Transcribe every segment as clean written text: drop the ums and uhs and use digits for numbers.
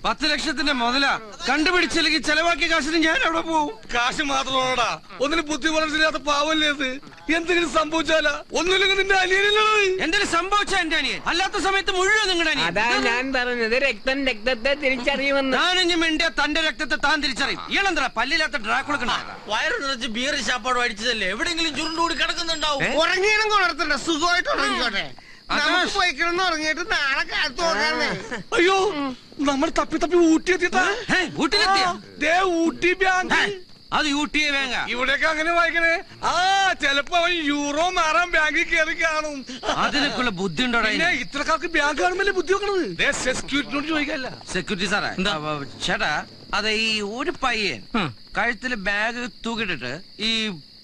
10 ലക്ഷത്തിന്റെ മുതലാ. കണ്ടുപിടിച്ചില്ലെങ്കിൽ ചെലവാക്കിയ കാശിന് ഞാൻ അവിടെ പോവും. കാശ് മാത്രമാണോടാ? ഒന്നിനും ബുദ്ധി വളർച്ചില്ലാത്ത പാവല്ലേ അത്? എന്തെങ്കിലും സംഭവിച്ചാലാ? ഒന്നുമില്ലെങ്കിൽ നിന്റെ അനിയനല്ലോ. എന്തെങ്കിലും സംഭവിച്ച എന്റെ അനിയൻ, അല്ലാത്ത സമയത്ത് മുഴുവൻ നിങ്ങളുടെ അനിയൻ. അതാ ഞാൻ പറഞ്ഞത്, രക്തം രക്തത്തെ തിരിച്ചറിയുമെന്ന്. ഞാനിഞ്ഞ് മിണ്ടിയ തന്റെ രക്തത്തെ താൻ തിരിച്ചറിയും. ഇയാളെന്താ പല്ലില്ലാത്ത ഡ്രാക്കുളക്കണ? വയറ് നിറച്ച് ബിയർ ചാപ്പാട് അടിച്ചതല്ലേ, എവിടെയെങ്കിലും ചുരുണ്ടുകൂടി കിടക്കുന്നുണ്ടാവും. ഉറങ്ങിയാലും കൊളർത്തണ്ട, സുഖമായിട്ട് ഉറങ്ങിക്കോട്ടെ. നമുക്ക് പോയിക്കിടന്ന് ഉറങ്ങിയിട്ട് നാളെ കാലത്ത് നോക്കാന്നേ. അയ്യോ, നമ്മൾ തപ്പി തപ്പി ഊട്ടിയെത്തിയതാ. ഊട്ടിലെത്തിയ ഊട്ടി ബാങ്ക്. അത് ഊട്ടിയെ വേങ്ങ. ഇവിടെയൊക്കെ അങ്ങനെ വായിക്കണേ. ആ, ചെലപ്പോ അവൻ യൂറോ മാറാൻ ബാങ്കിൽ കയറി കാണും. അതിനൊക്കെയുള്ള ബുദ്ധി ഉണ്ടോ? ഇത്രക്കാർക്ക് ബാങ്ക് കാണുമ്പല്ലേ ബുദ്ധി വെക്കണത്. സെക്യൂരിറ്റിനോട് ചോദിക്കല്ല. സെക്യൂരിറ്റി സാറേ, ചേട്ടാ, അതെ, ഈ ഒരു പയ്യൻ കഴുത്തില് ബാഗ് തൂക്കിട്ടിട്ട് ഈ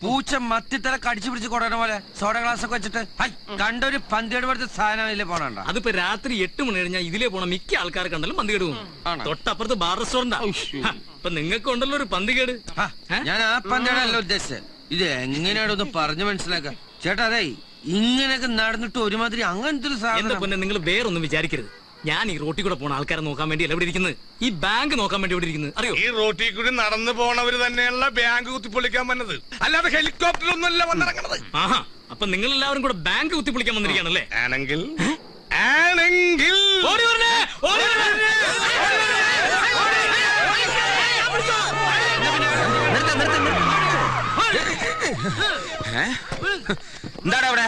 പൂച്ച മത്തിത്തല കടിച്ചു പിടിച്ച് കൊണ്ടുവരുന്ന പോലെ സോഡ ഗ്ലാസ് ഒക്കെ വെച്ചിട്ട് കണ്ടൊരു പന്തികേട് പോലത്തെ സാധനം ഇതിലെ പോണണ്ട. അതിപ്പോ രാത്രി 8 മണി കഴിഞ്ഞാൽ ഇതിലേ പോണ മിക്ക ആൾക്കാരെ കണ്ടാലും പന്തികേട് പോകും. തൊട്ടപ്പുറത്ത് ബാർ റെസ്റ്റോറന്റാ. അപ്പൊ നിങ്ങൾക്ക് ഉണ്ടല്ലോ ഒരു പന്തികേട്. ഞാൻ ആ പന്തികേടല്ല ഉദ്ദേശിച്ചത്. ഇത് എങ്ങനെയാണൊന്ന് പറഞ്ഞു മനസ്സിലാക്കാം ചേട്ടാ. അതെ, ഇങ്ങനെയൊക്കെ നടന്നിട്ട് ഒരുമാതിരി അങ്ങനത്തെ ഒരു സാധനം. പിന്നെ നിങ്ങൾ വേറൊന്നും വിചാരിക്കരുത്. ഞാൻ ഈ റോട്ടിൽ കൂടെ പോണ ആൾക്കാരെ നോക്കാൻ വേണ്ടി എവിടെ ഇരിക്കുന്നത്, ഈ ബാങ്ക് നോക്കാൻ വേണ്ടി ഇവിടെ ഇരിക്കുന്നത്. അറിയോ, ഈ റോട്ടിൽ കൂടി നടന്നു പോണവര് തന്നെയുള്ള ബാങ്ക് കുത്തിപ്പൊളിക്കാൻ വന്നത്, അല്ലാതെ ഹെലികോപ്റ്ററൊന്നുമല്ല വന്നിറങ്ങണത്. ആഹാ, അപ്പൊ നിങ്ങൾ എല്ലാവരും കൂടെ ബാങ്ക് കുത്തിപ്പൊളിക്കാൻ വന്നിരിക്കുകയാണല്ലേ? ആണെങ്കിൽ എന്താടാ അവിടെ?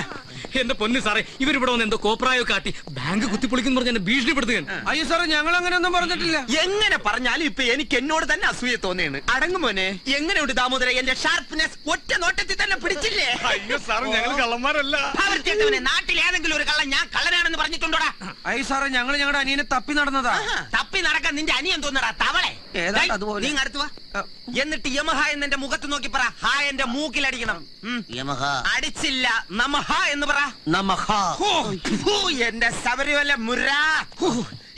എന്റെ പൊന്നു സാറേ, ഇവരിവിടെ വന്ന് എന്തോ കോപ്രായോ കാട്ടി ബാങ്ക് കുത്തിപ്പൊളിക്കുന്നു പറഞ്ഞ എന്നെ ഭീഷണിപ്പെടുത്തുകയാണ്. അയ്യോ സാറേ, ഞങ്ങൾ അങ്ങനെ ഒന്നും പറഞ്ഞിട്ടില്ല. എങ്ങനെ പറഞ്ഞാലും ഇപ്പൊ എനിക്ക് എന്നോട് തന്നെ അസൂയ തോന്നിയാണ്. അടങ്ങുമോനെ, എങ്ങനെയുണ്ട് ദാമോദര? എന്റെ ഷാർപ്പ്നെസ് ഒറ്റ നോട്ടത്തിൽ തന്നെ പിടിച്ചില്ലേ? അയ്യോ സാറ്, ഞങ്ങൾ കള്ളന്മാരല്ല. നാട്ടിൽ ഏതെങ്കിലും ഒരു കള്ളൻ ഞാൻ കള്ളനാണെന്ന് പറഞ്ഞിട്ടുണ്ടോടാ? അയ്യോ സാറേ, ഞങ്ങൾ ഞങ്ങളുടെ അനിയനെ തപ്പി നടന്നതാ. തപ്പി നടക്കാൻ നിന്റെ അനിയൻ തോന്നടാ തവളെ. നീ അടുത്ത് വാ. എന്നിട്ട് യമഹ എന്നെ മുഖത്ത് നോക്കി പറ. ഹാ എന്റെ മൂക്കിലടിക്കണം. അടിച്ചില്ല, നമഹ എന്ന് പറ. എന്റെ ശബരിമല മുരാ.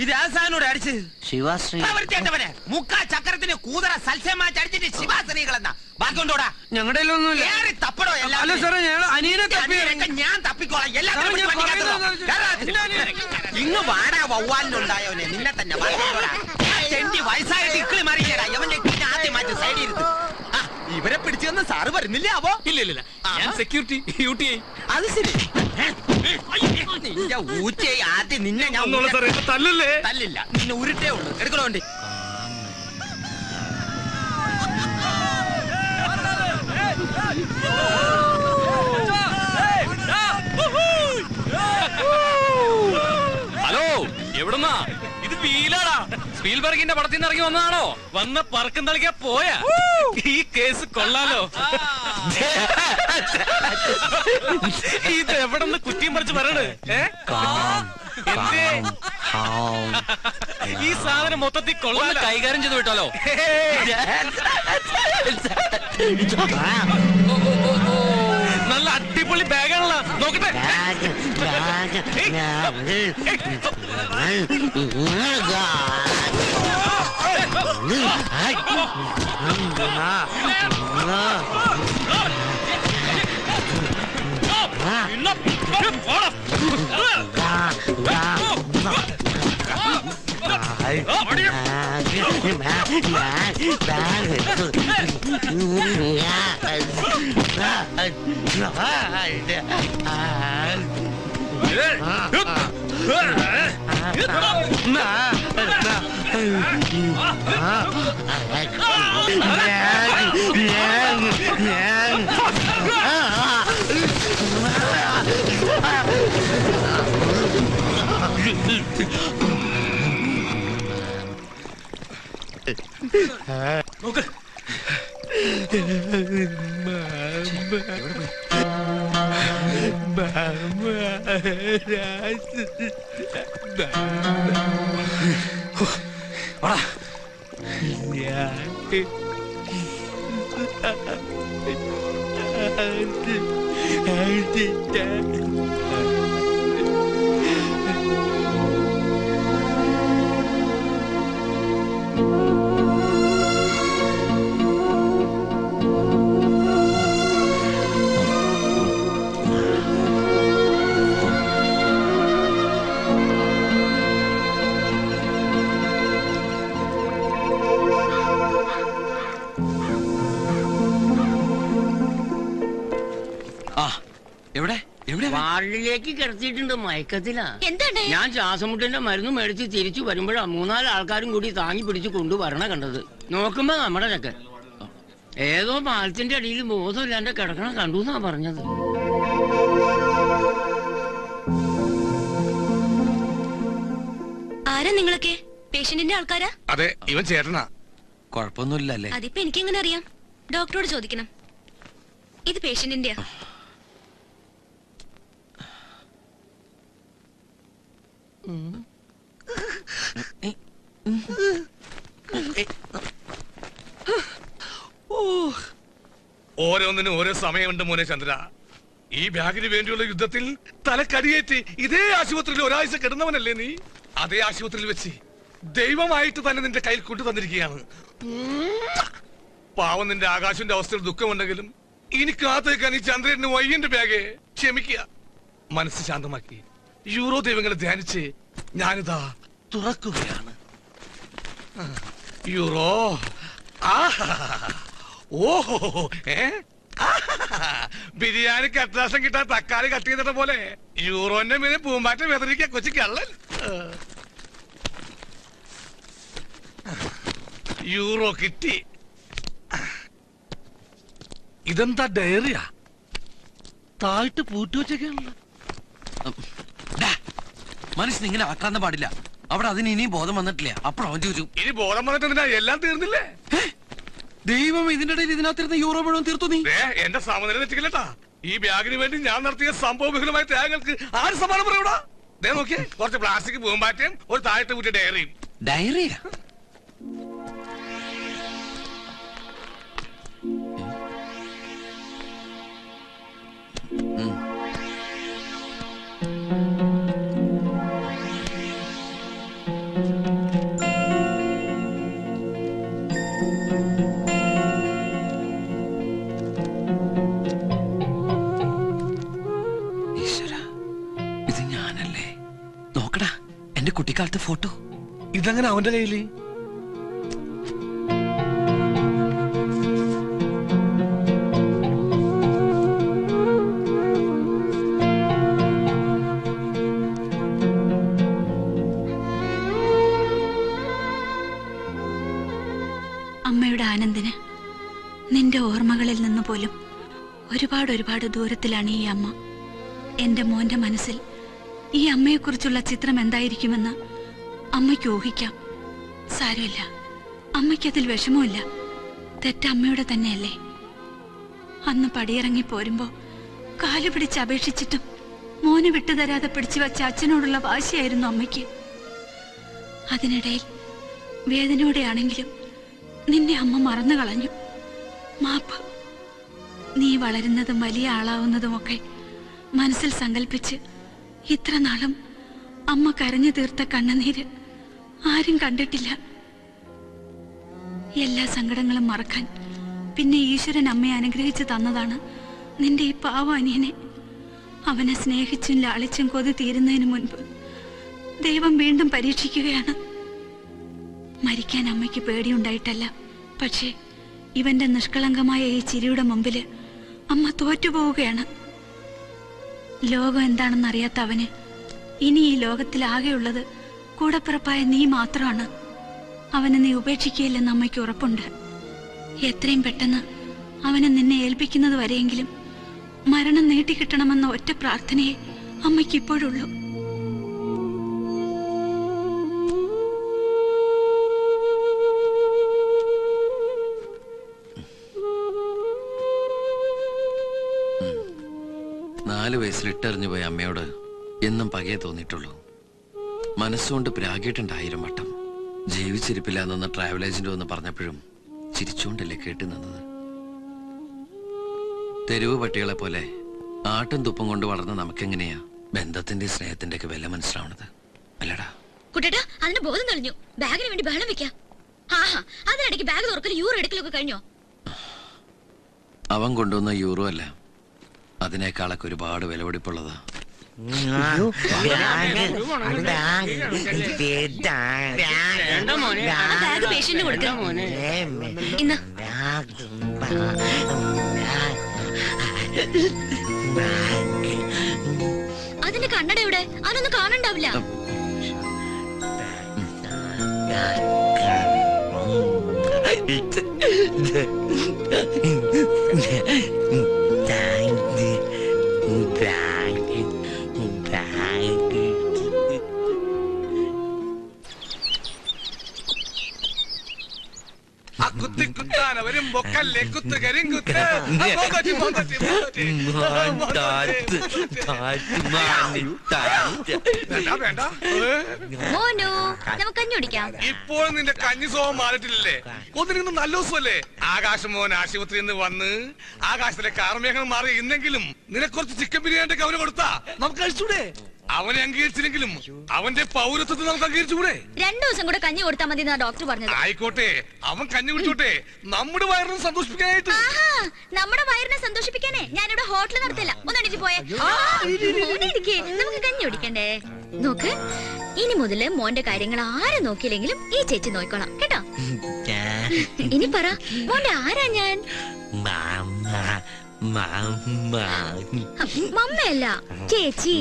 ഇത് ആസാനോട് അടിച്ച് ശിവാശ്രീ മുക്കാ ചക്രത്തിന് കൂതറ സൽസ്യമാറ്റി അടിച്ചിട്ട് ശിവാശ്രീകളെന്നാ ബാക്കി കൊണ്ടോടാ. ഞങ്ങളുടെ തപ്പടോ എല്ലാം. ഞാൻ തപ്പിക്കോളാം. ഇന്ന് വാടാ വവ്വാലിനുണ്ടായവനെ നിന്നെ തന്നെ ചെണ്ടി വയസ്സായിട്ട് ഇക്കിളി മാറിയില്ലേടാ. അവന്റെ ആദ്യം മാറ്റി സൈഡിൽ ഇരുന്ന്. ഇവരെ പിടിച്ചെന്ന് സാറ് വരുന്നില്ലേ? ആവോ ഇല്ല, ഞാൻ സെക്യൂരിറ്റി ഡ്യൂട്ടി. അത് ശരി. നിന്റെ ഊച്ചയെ ആദ്യം നിന്നെ ഞാൻ തല്ലില്ല, നിന്നെ ഉരുട്ടേ ഉള്ളു. എടുക്കണോ വണ്ടി? ഹലോ, എവിടുന്നാ? ഇത് വീലാടാ. സ്പീൽബർഗിന്റെ പടത്തിൽ നിന്ന് ഇറങ്ങി വന്നതാണോ? വന്ന പറക്കം തളിക്കാ പോയാ. ഈ കേസ് കൊള്ളാലോ. ഇത് എവിടെന്ന് കുറ്റിയും പറിച്ച് പറയണ്? ഈ സാധനം മൊത്തത്തിൽ കൊള്ളാലോ. കൈകാര്യം ചെയ്ത് വിട്ടാലോ? നല്ല അടിപൊളി ബാഗാണല്ലോ. നോക്കട്ടെ. നോക്ക്. വാർഡിലേക്ക് കിടത്തിയിട്ടുണ്ട്, മയക്കത്തിലാ. എന്താണ്? ഞാൻ ശ്വാസമുട്ടിന്റെ മരുന്ന് മേടിച്ച് തിരിച്ചു വരുമ്പോഴാ 3-4 ആൾക്കാരും കൂടി താങ്ങി പിടിച്ച് കൊണ്ടുവരണ കണ്ടത്. നോക്കുമ്പോ നമ്മുടെ ചക്കൻ ഏതോ പാലത്തിന്റെ അടിയിൽ ബോധമില്ലാണ്ട് കിടക്കണം കണ്ടു എന്നാ പറഞ്ഞത്. ആരാ നിങ്ങളൊക്കെ? പേഷ്യന്റിന്റെ ആൾക്കാരാ? അതെ, ഇവൻ ചേട്ടനാ. കുഴപ്പമൊന്നുമില്ല അല്ലേ? അതിപ്പോ എനിക്കെങ്ങനെ അറിയാം? ഡോക്ടറോട് ചോദിക്കണം. ഇത് പേഷ്യന്റിന്റെയാ. ഓരോന്നിനും ഓരോ സമയമുണ്ട് മോനെ ചന്ദ്ര. ഈ ബാഗിന് വേണ്ടിയുള്ള യുദ്ധത്തിൽ തലക്കടിയേറ്റ് ഇതേ ആശുപത്രിയിൽ ഒരാഴ്ച കിടന്നവനല്ലേ നീ? അതേ ആശുപത്രിയിൽ വെച്ച് ദൈവമായിട്ട് തന്നെ നിന്റെ കയ്യിൽ കൊണ്ടു തന്നിരിക്കുകയാണ്. പാവം നിന്റെ ആകാശിന്റെ അവസ്ഥയിൽ ദുഃഖമുണ്ടെങ്കിലും ഇനി കാത്തേക്കാൻ ഈ ചന്ദ്രന് വയ്യന്റെ ബാഗെ ക്ഷമിക്കുക. മനസ്സ് ശാന്തമാക്കി യൂറോ ദൈവങ്ങളെ ധ്യാനിച്ച് ഞാനിതാ തുറക്കുകയാണ്. യൂറോ. ഓഹോ, ബിരിയാണി കട്ട്ലാസം കിട്ടാൻ തക്കാളി കട്ട് ചെയ്തിട്ട പോലെ യൂറോന്റെ മീനെ പൂമ്പാറ്റ വെതറിക്ക കൊച്ചു കള്ളൻ. യൂറോ കിട്ടി. ഇതെന്താ ഡയറിയാ? താഴ്ത്ത് പൂട്ടി വെച്ചൊക്കെയാണല്ലോ. മനുഷ്യൻ ഇങ്ങനെ ആക്കാന്ന് പാടില്ല. അവിടെ അതിന് ഇനിയും ബോധം വന്നിട്ടില്ല. അപ്പഴോ അവൻ ചോദിച്ചു, ഇനി ബോധം വന്നിട്ട് എല്ലാം തീർന്നില്ലേ? ദൈവം ഇതിന്റെ ഇടയിൽ ഇതിനകത്തിരുന്ന യൂറോ മുഴുവൻ തീർത്തു നീ. എന്റെ സമനില തെറ്റിക്കല്ലേട്ടാ. ഈ ബാഗിന് വേണ്ടി ഞാൻ നടത്തിയ സംഭവ ബഹുലമായ ത്യാഗങ്ങൾക്ക് ആര് സമാനം പറയൂടാ? ദേ നോക്കിയേ, കുറച്ച് പ്ലാസ്റ്റിക് പൂമ്പാറ്റയും ഒരു താഴത്തെ കൂട്ടിയ ഡയറിയും. ഡയറിയാ? കുട്ടിക്കാലത്തെ ഫോട്ടോ ഇതങ്ങനെ അവന്റെ കയ്യില്? അമ്മയുടെ ആനന്ദിന് നിന്റെ ഓർമ്മകളിൽ നിന്ന് പോലും ഒരുപാട് ദൂരത്തിലാണ് ഈ അമ്മ. എന്റെ മോന്റെ മനസ്സിൽ ഈ അമ്മയെക്കുറിച്ചുള്ള ചിത്രം എന്തായിരിക്കുമെന്ന് അമ്മയ്ക്ക് ഊഹിക്കാം. സാരമില്ല, അമ്മയ്ക്കതിൽ വിഷമമില്ല. തെറ്റമ്മയുടെ തന്നെയല്ലേ. അന്ന് പടിയിറങ്ങി പോരുമ്പോ കാല് പിടിച്ച് അപേക്ഷിച്ചിട്ടും മോന് വിട്ടുതരാതെ പിടിച്ചു വച്ച അച്ഛനോടുള്ള വാശിയായിരുന്നു അമ്മയ്ക്ക്. അതിനിടയിൽ വേദനയോടെയാണെങ്കിലും നിന്നെ അമ്മ മറന്നു കളഞ്ഞു. മാപ്പ്. നീ വളരുന്നതും വലിയ ആളാവുന്നതുമൊക്കെ മനസ്സിൽ സങ്കല്പിച്ച് ഇത്ര നാളും അമ്മ കരഞ്ഞു തീർത്ത കണ്ണുനീര് ആരും കണ്ടിട്ടില്ല. എല്ലാ സങ്കടങ്ങളും മറക്കാൻ പിന്നെ ഈശ്വരൻ അമ്മയെ അനുഗ്രഹിച്ചു തന്നതാണ് നിന്റെ ഈ പാവ അനിയനെ. അവനെ സ്നേഹിച്ചും ലാളിച്ചും കൊതി തീരുന്നതിന് മുൻപ് ദൈവം വീണ്ടും പരീക്ഷിക്കുകയാണ്. മരിക്കാൻ അമ്മയ്ക്ക് പേടിയുണ്ടായിട്ടല്ല, പക്ഷേ ഇവന്റെ നിഷ്കളങ്കമായ ഈ ചിരിയുടെ മുമ്പില് അമ്മ തോറ്റുപോവുകയാണ്. ലോകം എന്താണെന്നറിയാത്ത അവന് ഇനി ഈ ലോകത്തിൽ ആകെയുള്ളത് കൂടപ്പിറപ്പായ നീ മാത്രമാണ്. അവനെ നീ ഉപേക്ഷിക്കുകയില്ലെന്ന് അമ്മയ്ക്ക് ഉറപ്പുണ്ട്. എത്രയും പെട്ടെന്ന് അവനെ നിന്നെ ഏൽപ്പിക്കുന്നത് വരെയെങ്കിലും മരണം നീട്ടിക്കിട്ടണമെന്ന ഒറ്റ പ്രാർത്ഥനയെ അമ്മയ്ക്ക് ഇപ്പോഴുള്ളൂ. വയസ്സിലിട്ടെറിഞ്ഞു പോയ അമ്മയോട് എന്നും പകയെ തോന്നിയിട്ടുള്ളൂ. മനസ്സുകൊണ്ട് പ്രാഗിയിട്ടുണ്ട് 1000 വട്ടം. ജീവിച്ചിരിപ്പില്ല എന്നൊന്ന് ട്രാവൽ ഏജന്റ് വന്ന് പറഞ്ഞപ്പോഴും ചിരിച്ചുകൊണ്ടല്ലേ കേട്ടു നിന്നത്. തെരുവ് പട്ടികളെ പോലെ ആട്ടും തുപ്പും കൊണ്ട് വളർന്ന നമുക്കെങ്ങനെയാ ബന്ധത്തിന്റെ സ്നേഹത്തിന്റെ ഒക്കെ വില മനസ്സിലാവണത്? അല്ലടാ കുട്ടേട്ടാ, അതിന് ബോധം തെളിഞ്ഞു. ബാഗിന് വേണ്ടി ബഹളം വെക്കാം. അതിനിടയ്ക്ക് ബാഗ് തുറക്കലും യൂറോ എടുക്കലൊക്കെ കഴിഞ്ഞോ? അവൻ കൊണ്ടുവന്ന യൂറോ അല്ല, അതിനേക്കാളൊക്കെ ഒരുപാട് വിലപിടിപ്പുള്ളതാ. ബാഗ് പേഷ്യന്റ് കൊടുക്കാം. ഇന്ന് അതിന്റെ കണ്ണട എവിടെ? അവനൊന്നും കാണണ്ടാവില്ല. ആ കുത്തി കുത്താനവരും പൊക്കല്ലേ കുത്ത് കരിങ്കുത്ത്. വേണ്ട മോനു, നമുക്ക് കഞ്ഞി കുടിക്കാം. ഇപ്പോൾ നിന്റെ കഞ്ഞി സ്വഭാവം മാറിയിട്ടില്ലേ? ഒന്നിനും നല്ല ദിവസമല്ലേ? ആകാശം മോൻ ആശുപത്രിയിൽ നിന്ന് വന്ന് ആകാശത്തിലെ കാർമേഘം മാറി ഇന്നെങ്കിലും നിനക്ക് കുറച്ച് ചിക്കൻ ബിരിയാണി അവന് കൊടുത്താ നമുക്ക് കഴിച്ചൂടെ? അവനെ അംഗീകരിച്ചില്ലെങ്കിലും അവന്റെ പൗരത്വത്തെ നമുക്ക് അംഗീകരിച്ചുകൂടെ? 2 ദിവസം കൂടെ കഞ്ഞി കൊടുത്താൽ മതി എന്നാ ഡോക്ടർ പറഞ്ഞത്. ആയിക്കോട്ടെ, അവൻ കഞ്ഞി കുടിച്ചോട്ടെ, നമ്മുടെ വയറിനെ സന്തോഷിപ്പിക്കാനായിട്ട്. നമ്മുടെ വയറിനെ സന്തോഷിപ്പിക്കാനേ ഞാനിവിടെ ഹോട്ടൽ നടത്തില്ല. ഒന്ന് എണീറ്റ് പോയേ. നമുക്ക് കഞ്ഞി കുടിക്കണ്ടേ? നോക്ക്, ഇനി മുതല് മോന്റെ കാര്യങ്ങൾ ആരും നോക്കിയില്ലെങ്കിലും ഈ ചേച്ചി നോക്കിക്കോളാം കേട്ടോ. ഇനി പറ, മോന്റെ ആരാ ഞാൻ? മമ്മയല്ല, ചേച്ചി.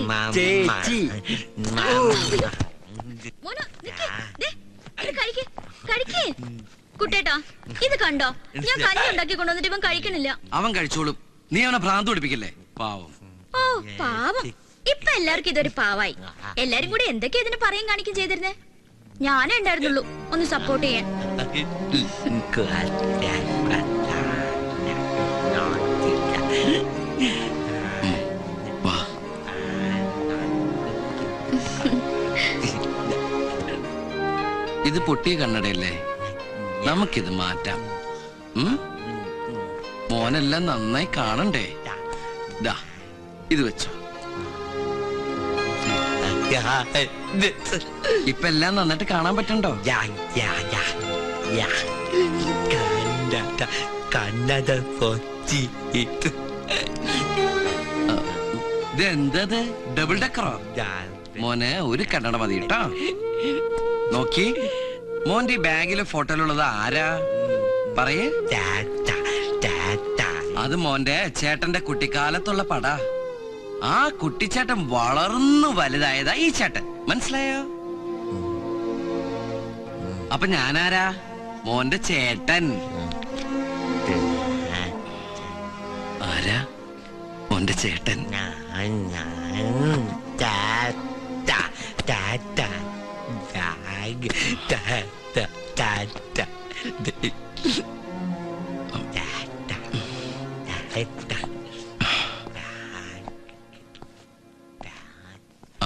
മോനോ, നിക്ക്. ദേ, ഇത് കഴിക്ക്, കഴിക്ക്. കുട്ടേട്ടാ, ഇത് കണ്ടോ? ഞാൻ കഞ്ഞി ഉണ്ടാക്കി കൊണ്ടുവന്നിട്ട് ഇവൻ കഴിക്കണില്ല. അവൻ കഴിച്ചോളും, നീ അവനെ ഭ്രാന്ത് പിടിപ്പിക്കല്ലേ. പാവം. ഓ പാവം. ഇപ്പൊ എല്ലാവർക്കും ഇതൊരു പാവായി. എല്ലാരും കൂടെ എന്തൊക്കെയാ ഇതിന് പറയും കാണിക്കും ചെയ്തിരുന്നേ. ഞാനേ ഉണ്ടായിരുന്നുള്ളൂ ഒന്ന് സപ്പോർട്ട് ചെയ്യാൻ. ഇത് പൊട്ടിയ കണ്ണടയല്ലേ, നമുക്കിത് മാറ്റാം. മോനെല്ലാം നന്നായി കാണണ്ടേ? ദാ ഇത് വെച്ചോ. ഇപ്പൊ എല്ലാം നന്നായിട്ട് കാണാൻ പറ്റണ്ടോ? ഇതെന്തത്, ഡബിൾ ഡെക്കറോ? മോനെ ഒരു കണ്ണട മതി കേട്ടോ. നോക്കി, മോന്റെ ഈ ബാഗിലെ ഫോട്ടോയിലുള്ളത് ആരാ പറയേ? അത് മോന്റെ ചേട്ടന്റെ കുട്ടിക്കാലത്തുള്ള പടാ. ആ കുട്ടിച്ചേട്ടൻ വളർന്നു വലുതായതാ ഈ ചേട്ടൻ, മനസ്സിലായോ? അപ്പൊ ഞാനാരാ? മോന്റെ ചേട്ടൻ. ആരാ മോന്റെ ചേട്ടൻ?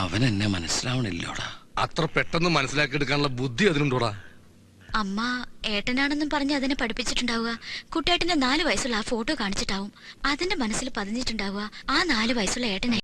അവൻ എന്നെ മനസ്സിലാവണില്ലോടാ. അത്ര പെട്ടെന്ന് മനസ്സിലാക്കിയെടുക്കാനുള്ള ബുദ്ധി അതിനുണ്ടോടാ? അമ്മ ഏട്ടനാണെന്നും പറഞ്ഞ് അതിനെ പഠിപ്പിച്ചിട്ടുണ്ടാവുക. കുട്ടേട്ടന്റെ 4 വയസ്സുള്ള ആ ഫോട്ടോ കാണിച്ചിട്ടാവും അതിന്റെ മനസ്സിൽ പതിഞ്ഞിട്ടുണ്ടാവുക ആ 4 വയസ്സുള്ള ഏട്ടനെ.